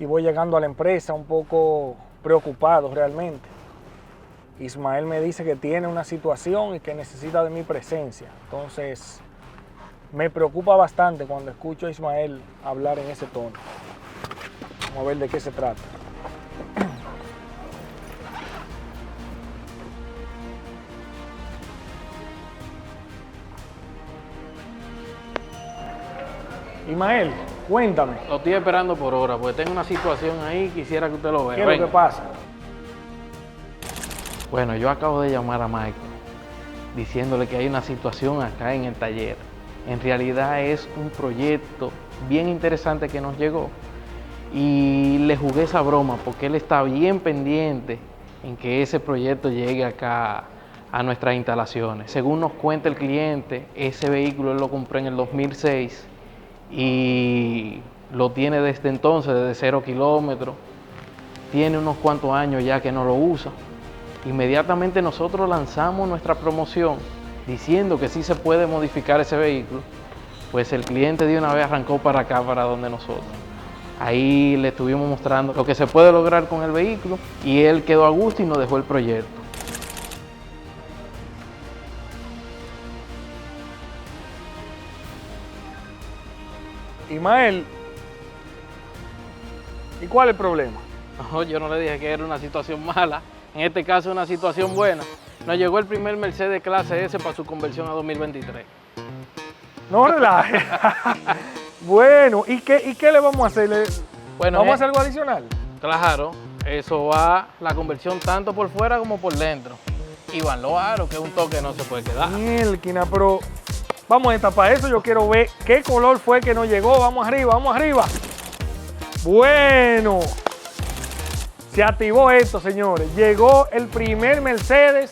y voy llegando a la empresa un poco preocupado realmente. Ismael me dice que tiene una situación y que necesita de mi presencia. Entonces, me preocupa bastante cuando escucho a Ismael hablar en ese tono. Vamos a ver de qué se trata. Ismael, cuéntame. Lo estoy esperando por hora, porque tengo una situación ahí, quisiera que usted lo vea. ¿Qué es lo que pasa? Bueno, yo acabo de llamar a Michael, diciéndole que hay una situación acá en el taller. En realidad es un proyecto bien interesante que nos llegó. Y le jugué esa broma, porque él está bien pendiente en que ese proyecto llegue acá a nuestras instalaciones. Según nos cuenta el cliente, ese vehículo él lo compró en el 2006 y lo tiene desde entonces, desde 0 kilómetros. Tiene unos cuantos años ya que no lo usa. Inmediatamente nosotros lanzamos nuestra promoción diciendo que sí se puede modificar ese vehículo, pues el cliente de una vez arrancó para acá, para donde nosotros. Ahí le estuvimos mostrando lo que se puede lograr con el vehículo y él quedó a gusto y nos dejó el proyecto. Ismael, ¿y cuál es el problema? No, yo no le dije que era una situación mala, en este caso es una situación buena. Nos llegó el primer Mercedes clase S para su conversión a 2023. No relaje. Bueno, ¿y qué le vamos a hacer? Bueno, ¿Vamos a hacer algo adicional? Claro, eso va la conversión tanto por fuera como por dentro. Y van los aros, que es un toque que no se puede quedar. Mielquina, pero vamos a destapar eso. Yo quiero ver qué color fue que nos llegó. Vamos arriba, vamos arriba. Bueno, se activó esto, señores. Llegó el primer Mercedes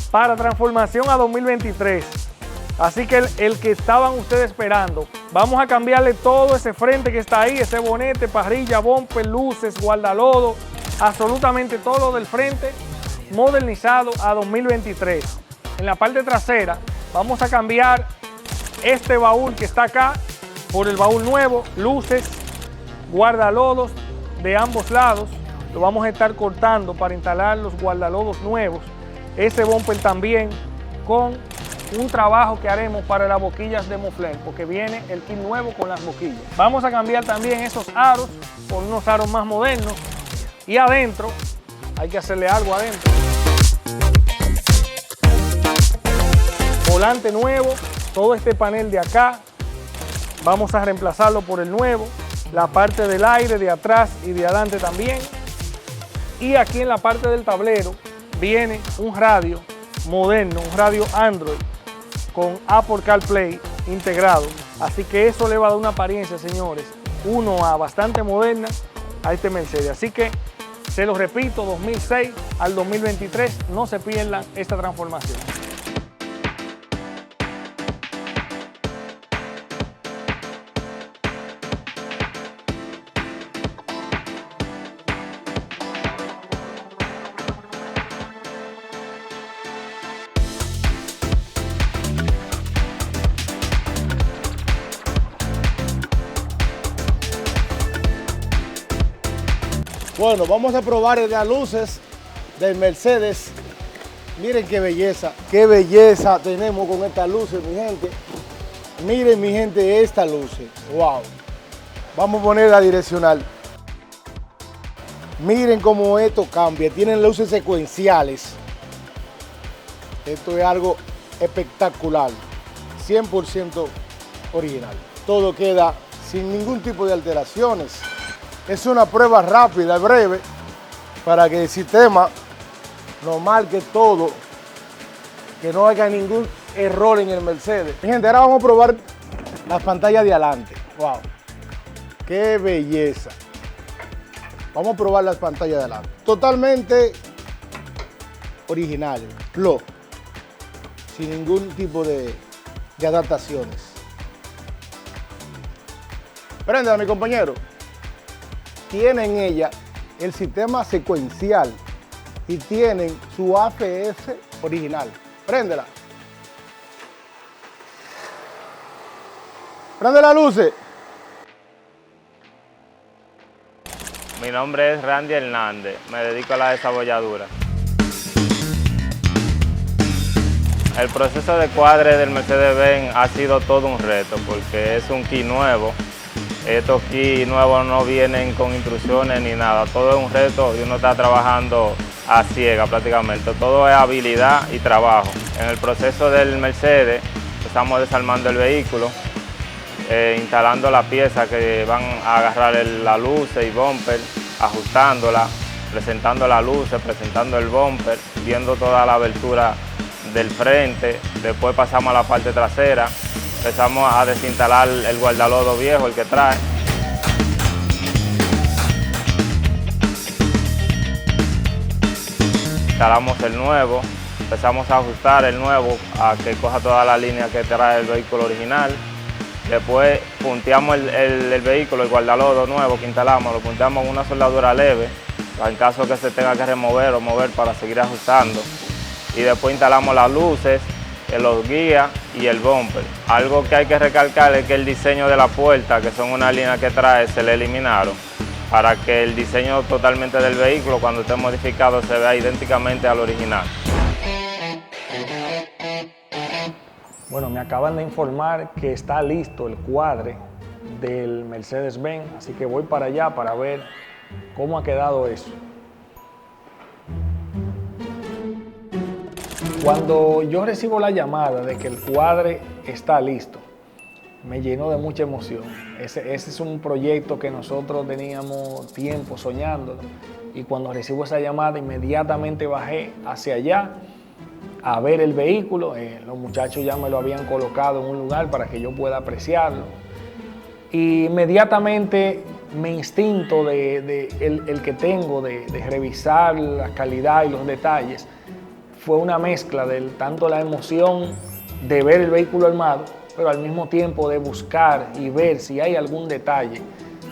para transformación a 2023. Así que el que estaban ustedes esperando, vamos a cambiarle todo ese frente que está ahí, ese bonete, parrilla, bumper, luces, guardalodo, absolutamente todo lo del frente modernizado a 2023. En la parte trasera vamos a cambiar este baúl que está acá por el baúl nuevo, luces, guardalodos de ambos lados. Lo vamos a estar cortando para instalar los guardalodos nuevos. Ese bumper también con un trabajo que haremos para las boquillas de Mofler, porque viene el kit nuevo con las boquillas. Vamos a cambiar también esos aros por unos aros más modernos. Y adentro, hay que hacerle algo adentro. Volante nuevo, todo este panel de acá, vamos a reemplazarlo por el nuevo. La parte del aire de atrás y de adelante también. Y aquí en la parte del tablero viene un radio moderno, un radio Android con Apple CarPlay integrado. Así que eso le va a dar una apariencia, señores, bastante moderna a este Mercedes. Así que, se los repito, 2006 al 2023, no se pierdan esta transformación. Bueno, vamos a probar las luces del Mercedes. Miren qué belleza tenemos con estas luces, mi gente. Miren, mi gente, estas luces. Wow. Vamos a poner la direccional. Miren cómo esto cambia. Tienen luces secuenciales. Esto es algo espectacular. 100% original. Todo queda sin ningún tipo de alteraciones. Es una prueba rápida, breve, para que el sistema nos marque todo, que no haya ningún error en el Mercedes. Mi gente, ahora vamos a probar las pantallas de adelante. ¡Wow! ¡Qué belleza! Vamos a probar las pantallas de adelante. Totalmente originales, sin ningún tipo de adaptaciones. Préndela, mi compañero. Tiene en ella el sistema secuencial y tienen su AFS original. Préndela. Prende las luces. Mi nombre es Randy Hernández, me dedico a la desabolladura. El proceso de cuadre del Mercedes-Benz ha sido todo un reto porque es un kit nuevo. Estos kits nuevos no vienen con instrucciones ni nada, todo es un reto y uno está trabajando a ciega prácticamente. Todo es habilidad y trabajo. En el proceso del Mercedes estamos desarmando el vehículo, instalando las piezas que van a agarrar la luz y bumper, ajustándola, presentando las luces, presentando el bumper, viendo toda la abertura del frente. Después pasamos a la parte trasera, empezamos a desinstalar el guardalodo viejo, el que trae. Instalamos el nuevo, empezamos a ajustar el nuevo a que coja toda la línea que trae el vehículo original. Después punteamos el vehículo, el guardalodo nuevo que instalamos, lo punteamos con una soldadura leve, en caso que se tenga que remover o mover para seguir ajustando. Y después instalamos las luces, los guías y el bumper. Algo que hay que recalcar es que el diseño de la puerta, que son una línea que trae, se le eliminaron para que el diseño totalmente del vehículo, cuando esté modificado, se vea idénticamente al original. Bueno, me acaban de informar que está listo el cuadre del Mercedes-Benz, así que voy para allá para ver cómo ha quedado eso. Cuando yo recibo la llamada de que el cuadre está listo, me llenó de mucha emoción. Ese es un proyecto que nosotros teníamos tiempo soñándolo, y cuando recibo esa llamada inmediatamente bajé hacia allá a ver el vehículo. Los muchachos ya me lo habían colocado en un lugar para que yo pueda apreciarlo. Y inmediatamente mi instinto el que tengo de revisar la calidad y los detalles fue una mezcla de tanto la emoción de ver el vehículo armado, pero al mismo tiempo de buscar y ver si hay algún detalle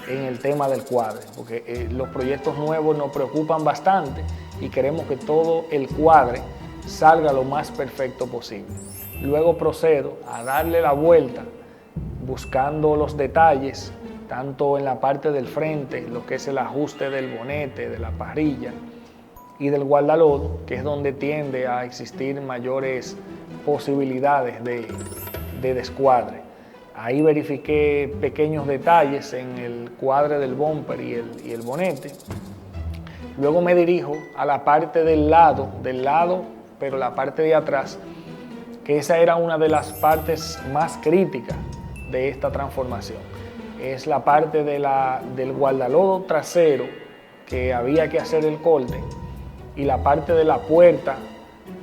en el tema del cuadre, porque los proyectos nuevos nos preocupan bastante y queremos que todo el cuadre salga lo más perfecto posible. Luego procedo a darle la vuelta buscando los detalles, tanto en la parte del frente, lo que es el ajuste del bonete, de la parrilla y del guardalodo, que es donde tiende a existir mayores posibilidades de descuadre. Ahí verifiqué pequeños detalles en el cuadre del bumper y el bonete. Luego me dirijo a la parte del lado, pero la parte de atrás, que esa era una de las partes más críticas de esta transformación. Es la parte del guardalodo trasero, que había que hacer el corte, y la parte de la puerta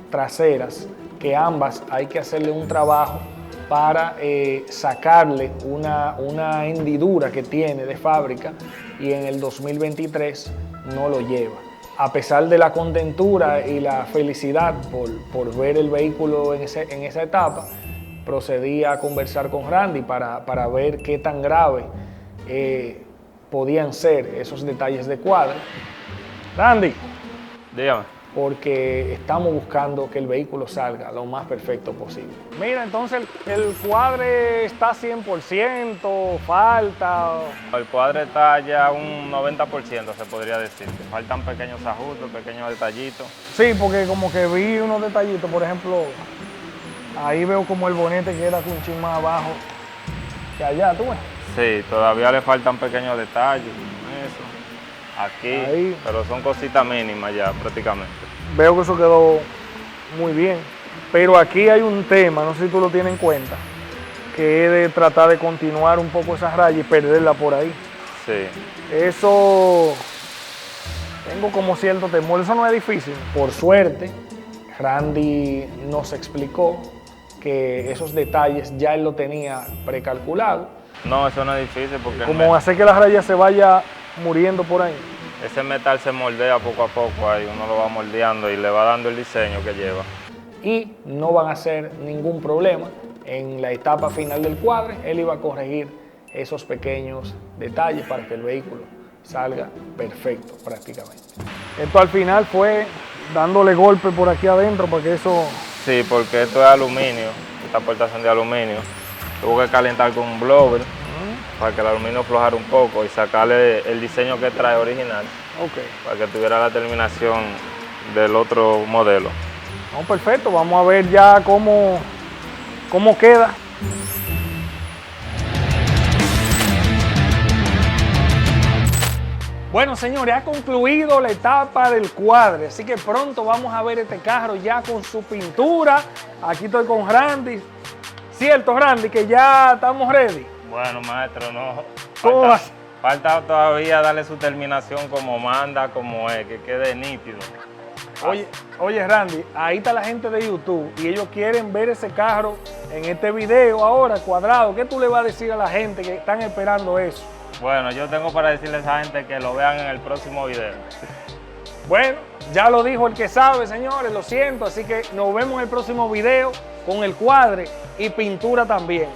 traseras, que ambas hay que hacerle un trabajo para sacarle una hendidura que tiene de fábrica, y en el 2023 no lo lleva. A pesar de la contentura y la felicidad por ver el vehículo en esa etapa, procedí a conversar con Randy para ver qué tan grave podían ser esos detalles de cuadre. Randy, Dígame. porque estamos buscando que el vehículo salga lo más perfecto posible. Mira, entonces el cuadre está 100%, falta. El cuadre está ya un 90%, se podría decir. Faltan pequeños ajustes, pequeños detallitos. Sí, porque como que vi unos detallitos, por ejemplo, ahí veo como el bonete queda un chin más abajo que allá, ¿tú ves? Sí, todavía le faltan pequeños detalles, eso, aquí, Ahí. pero son cositas mínimas ya prácticamente. Veo que eso quedó muy bien, pero aquí hay un tema, no sé si tú lo tienes en cuenta, que es de tratar de continuar un poco esa raya y perderla por ahí. Sí, Eso, tengo como cierto temor, eso no es difícil. Por suerte, Randy nos explicó que esos detalles ya él lo tenía precalculado. no, eso no es difícil porque Como hacer que la raya se vaya muriendo por ahí. ese metal se moldea poco a poco, ahí uno lo va moldeando y le va dando el diseño que lleva. Y no van a ser ningún problema. En la etapa final del cuadre, él iba a corregir esos pequeños detalles para que el vehículo salga perfecto prácticamente. Esto al final fue dándole golpe por aquí adentro para que eso... Sí, porque esto es aluminio, estas puertas son de aluminio. Tuvo que calentar con un blower para que el aluminio aflojara un poco y sacarle el diseño que trae original, Ok. para que tuviera la terminación del otro modelo. No, perfecto, vamos a ver ya cómo queda. Bueno, señores, ha concluido la etapa del cuadre, así que pronto vamos a ver este carro ya con su pintura. Aquí estoy con Randy. Cierto, Randy, que ya estamos ready. Bueno, maestro, no. ¿Cómo vas? Falta todavía darle su terminación como manda, como es, que quede nítido. Oye, Randy, ahí está la gente de YouTube y ellos quieren ver ese carro en este video ahora, cuadrado. ¿Qué tú le vas a decir a la gente que están esperando eso? Bueno, yo tengo para decirle a esa gente que lo vean en el próximo video. Bueno, ya lo dijo el que sabe, señores, lo siento. Así que nos vemos en el próximo video con el cuadre y pintura también.